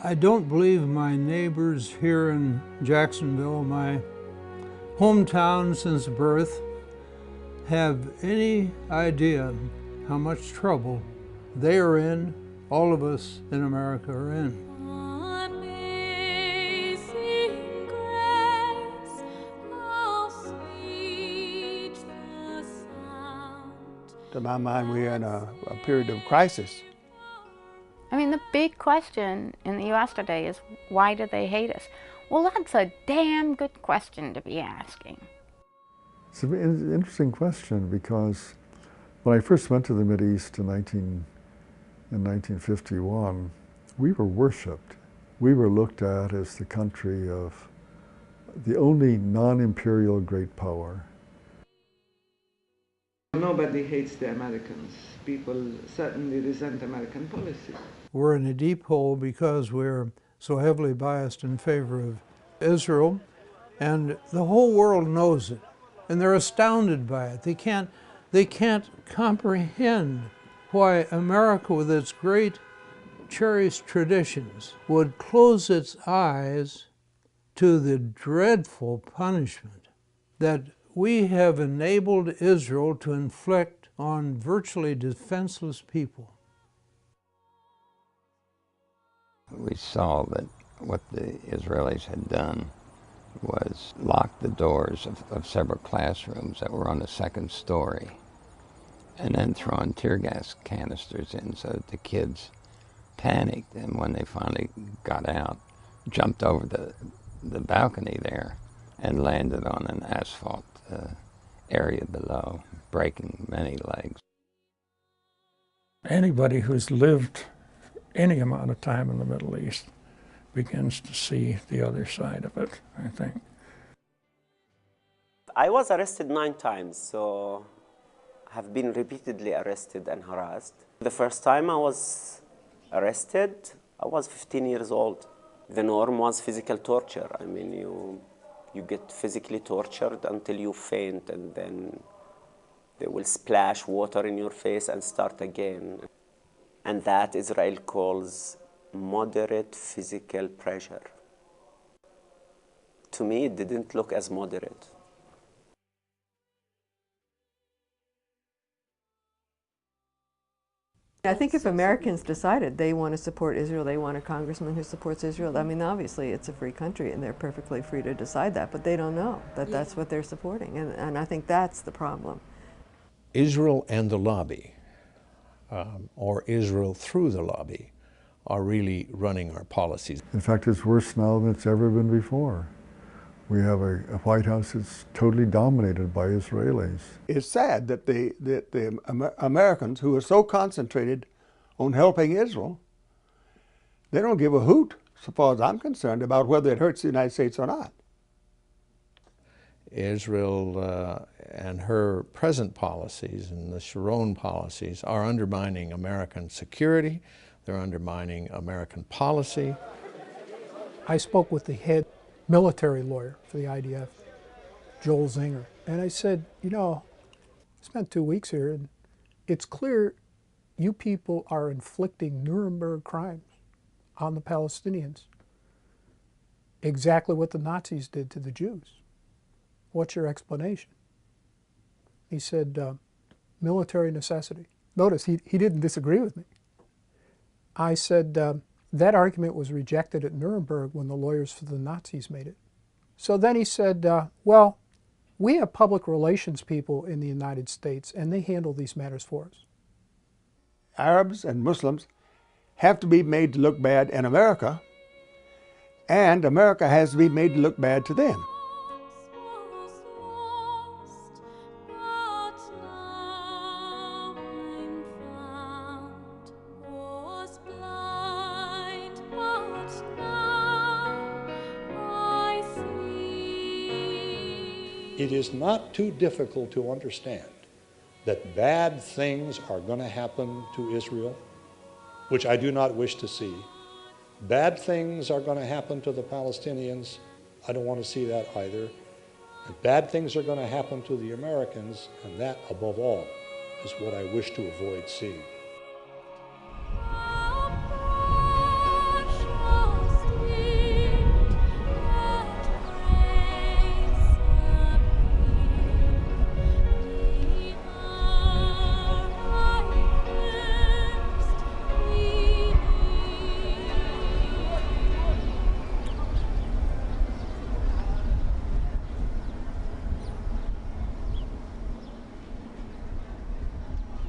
I don't believe my neighbors here in Jacksonville, my hometown since birth, have any idea how much trouble they are in, all of us in America are in. Amazing grace, how sweet the sound. To my mind, we're in a period of crisis. I mean, the big question in the U.S. today is, why do they hate us? Well, that's a damn good question to be asking. It's an interesting question because when I first went to the Mideast in 1951, we were worshipped. We were looked at as the country of the only non-imperial great power. Nobody hates the Americans. People certainly resent American policy. We're in a deep hole because we're so heavily biased in favor of Israel, and the whole world knows it, and they're astounded by it. They can't comprehend why America, with its great cherished traditions, would close its eyes to the dreadful punishment that we have enabled Israel to inflict on virtually defenseless people. We saw that what the Israelis had done was lock the doors of several classrooms that were on the second story, and then throwing tear gas canisters in so that the kids panicked, and when they finally got out, jumped over the balcony there and landed on an asphalt area below, breaking many legs. Anybody who's lived any amount of time in the Middle East begins to see the other side of it, I think. I was arrested 9 times, so I have been repeatedly arrested and harassed. The first time I was arrested, I was 15 years old. The norm was physical torture. I mean, you get physically tortured until you faint, and then they will splash water in your face and start again. And that Israel calls moderate physical pressure. To me, it didn't look as moderate. I think if Americans decided they want to support Israel, they want a congressman who supports Israel, I mean, obviously it's a free country and they're perfectly free to decide that, but they don't know that that's what they're supporting. And I think that's the problem. Israel and the lobby, or Israel through the lobby, are really running our policies. In fact, it's worse now than it's ever been before. We have a White House that's totally dominated by Israelis. It's sad that the Americans, who are so concentrated on helping Israel, they don't give a hoot, so far as I'm concerned, about whether it hurts the United States or not. Israel and her present policies and the Sharon policies are undermining American security. They're undermining American policy. I spoke with the head military lawyer for the IDF, Joel Zinger, and I said, you know, I spent 2 weeks here, and it's clear you people are inflicting Nuremberg crimes on the Palestinians. Exactly what the Nazis did to the Jews. What's your explanation? He said, military necessity. Notice, he didn't disagree with me. I said, that argument was rejected at Nuremberg when the lawyers for the Nazis made it. So then he said, well, we have public relations people in the United States, and they handle these matters for us. Arabs and Muslims have to be made to look bad in America, and America has to be made to look bad to them. It is not too difficult to understand that bad things are going to happen to Israel, which I do not wish to see. Bad things are going to happen to the Palestinians. I don't want to see that either. And bad things are going to happen to the Americans, and that, above all, is what I wish to avoid seeing.